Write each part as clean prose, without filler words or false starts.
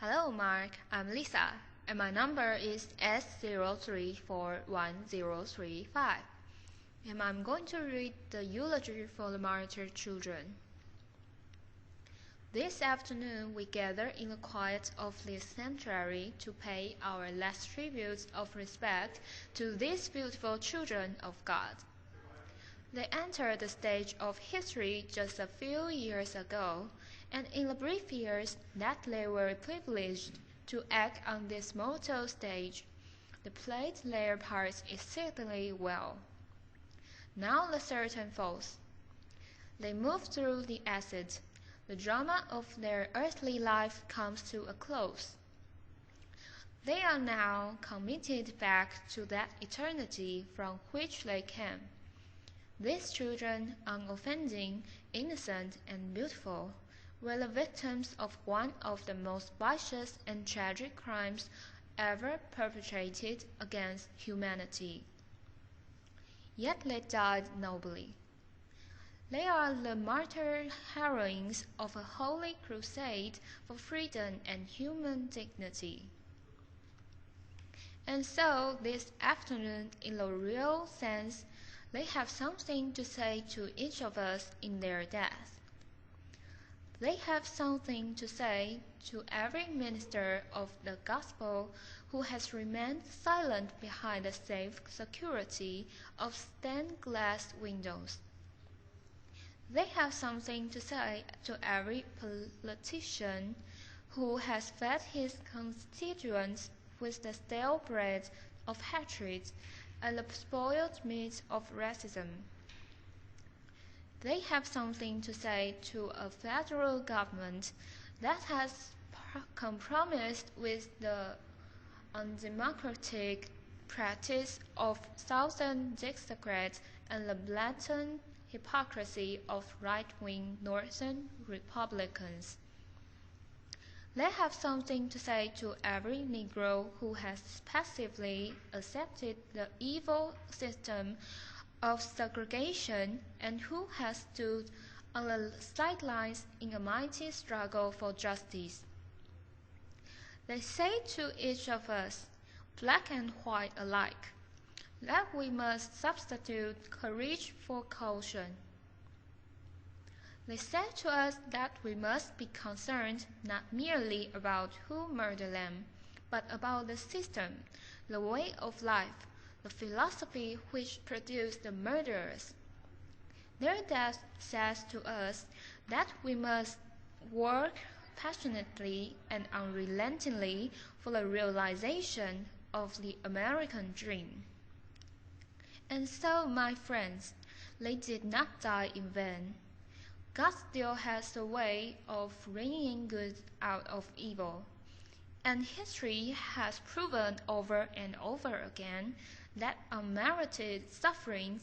Hello, Mark. I'm Lisa, and my number is S03411035. And I'm going to read the Eulogy for the Martyred children. This afternoon we gather in the quiet of this sanctuary to pay our last tributes of respect to these beautiful children of God. They entered the stage of history just a few years ago, and in the brief years that they were privileged to act on this mortal stage, they played their parts exceedingly well. Now the curtain falls. They move through the exit. The drama of their earthly life comes to a close. They are now committed back to that eternity from which they came. These children, unoffending, innocent, and beautiful, were the victims of one of the most vicious and tragic crimes ever perpetrated against humanity. Yet they died nobly. They are the martyr heroines of a holy crusade for freedom and human dignity. And so, this afternoon, in the real sense, they have something to say to each of us in their death. They have something to say to every minister of the gospel who has remained silent behind the safe security of stained glass windows. They have something to say to every politician who has fed his constituents with the stale bread of hatred and the spoiled meat of racism. They have something to say to a federal government that has compromised with the undemocratic practice of Southern Democrats and the blatant hypocrisy of right-wing Northern Republicans. They have something to say to every Negro who has passively accepted the evil system of segregation and who has stood on the sidelines in a mighty struggle for justice. They say to each of us, black and white alike, that we must substitute courage for caution. They said to us that we must be concerned not merely about who murdered them, but about the system, the way of life, the philosophy which produced the murderers. Their death says to us that we must work passionately and unrelentingly for the realization of the American dream. And so, my friends, they did not die in vain. God still has a way of bringing good out of evil, and history has proven over and over again that unmerited suffering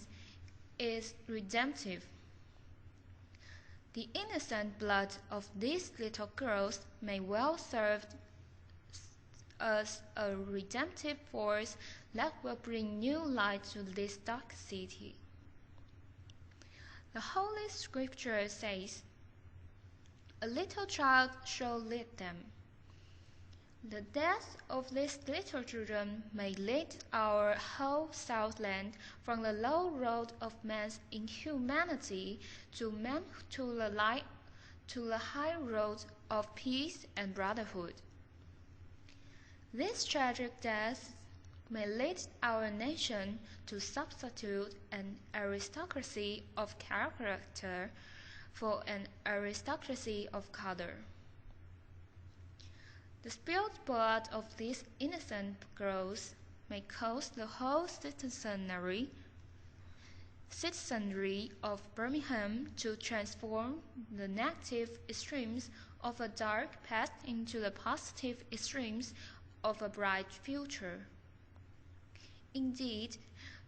is redemptive. The innocent blood of these little girls may well serve as a redemptive force that will bring new light to this dark city. The Holy Scripture says, "A little child shall lead them." The death of these little children may lead our whole Southland from the low road of man's inhumanity to the high road of peace and brotherhood. These tragic deaths may lead our nation to substitute an aristocracy of character for an aristocracy of color. The spilled blood of these innocent girls may cause the whole citizenry of Birmingham to transform the negative extremes of a dark past into the positive extremes of a bright future. Indeed,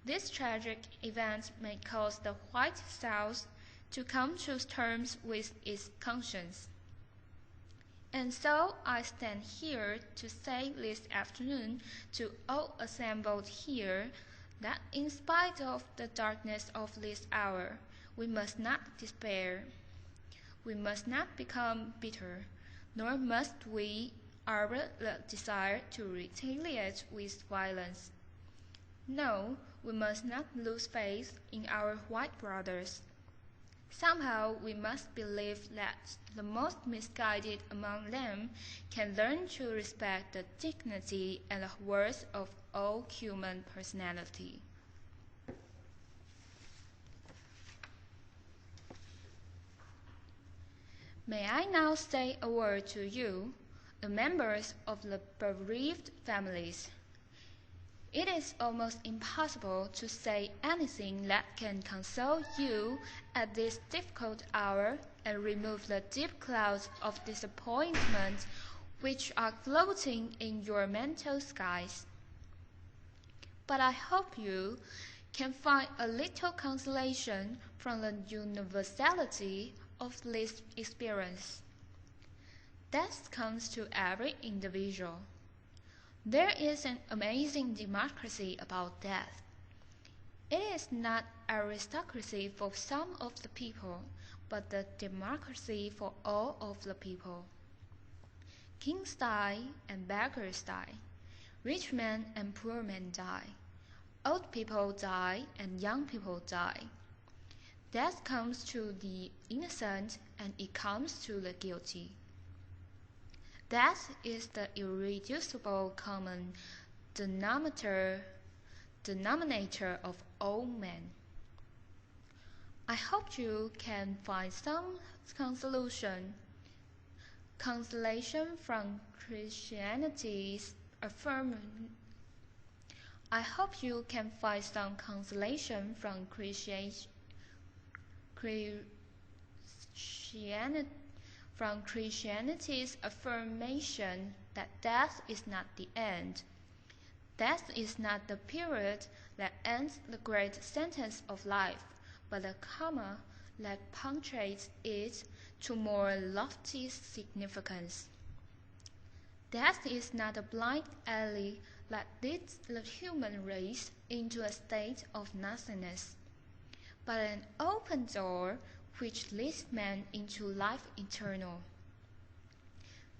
these tragic events may cause the white South to come to terms with its conscience. And so I stand here to say this afternoon to all assembled here that in spite of the darkness of this hour, we must not despair. We must not become bitter, nor must we harbor the desire to retaliate with violence. No, we must not lose faith in our white brothers. Somehow we must believe that the most misguided among them can learn to respect the dignity and the worth of all human personality. May I now say a word to you, the members of the bereaved families. It is almost impossible to say anything that can console you at this difficult hour and remove the deep clouds of disappointment which are floating in your mental skies. But I hope you can find a little consolation from the universality of this experience. Death comes to every individual. There is an amazing democracy about death. It is not aristocracy for some of the people, but the democracy for all of the people. Kings die and beggars die. Rich men and poor men die. Old people die and young people die. Death comes to the innocent and it comes to the guilty. Death is the irreducible common denominator of all men. I hope you can find some consolation from Christianity's Christianity's affirmation that death is not the end. Death is not the period that ends the great sentence of life, but the comma that punctuates it to more lofty significance. Death is not a blind alley that leads the human race into a state of nothingness, but an open door which leads man into life eternal.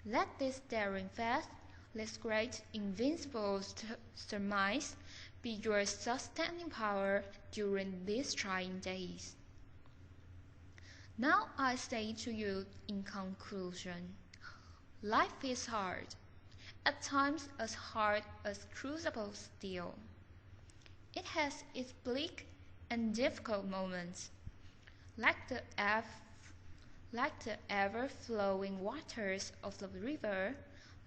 Let this daring faith, this great invincible surmise, be your sustaining power during these trying days. Now I say to you in conclusion, life is hard, at times as hard as crucible steel. It has its bleak and difficult moments. Like the ever-flowing waters of the river,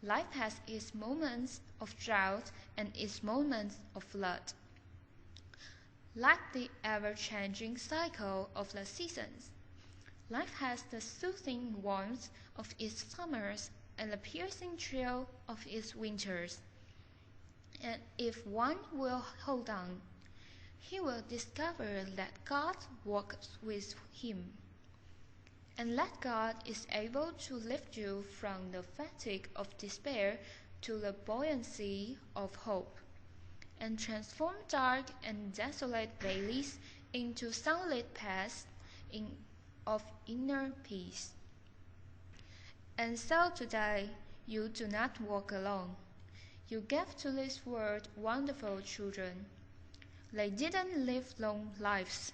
life has its moments of drought and its moments of flood. Like the ever-changing cycle of the seasons, life has the soothing warmth of its summers and the piercing chill of its winters. And if one will hold on, he will discover that God walks with him, and that God is able to lift you from the fatigue of despair to the buoyancy of hope, and transform dark and desolate valleys into sunlit paths of inner peace. And so today, you do not walk alone. You gave to this world wonderful children. They didn't live long lives,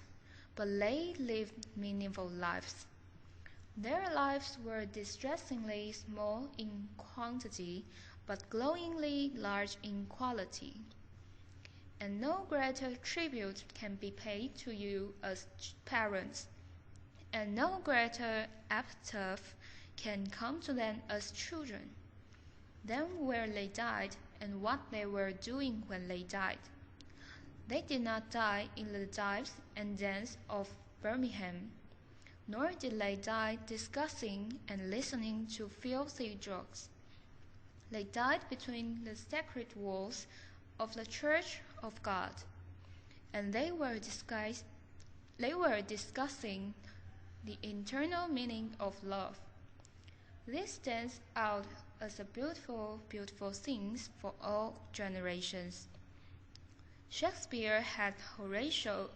but they lived meaningful lives. Their lives were distressingly small in quantity, but glowingly large in quality. And no greater tribute can be paid to you as parents, and no greater epitaph can come to them as children, than where they died and what they were doing when they died. They did not die in the dives and dens of Birmingham, nor did they die discussing and listening to filthy jokes. They died between the sacred walls of the Church of God, and they were discussing the internal meaning of love. This stands out as a beautiful, beautiful thing for all generations. Shakespeare had Horatio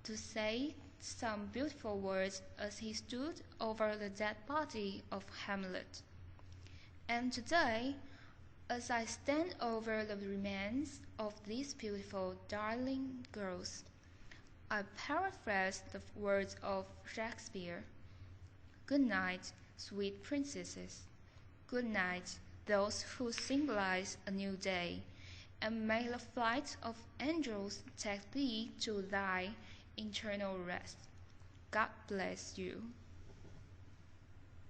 to say some beautiful words as he stood over the dead body of Hamlet. And today, As I stand over the remains of these beautiful, darling girls, I paraphrase the words of Shakespeare. Good night, sweet princesses. Good night, those who symbolize a new day, and may the flight of angels take thee to thy eternal rest. God bless you.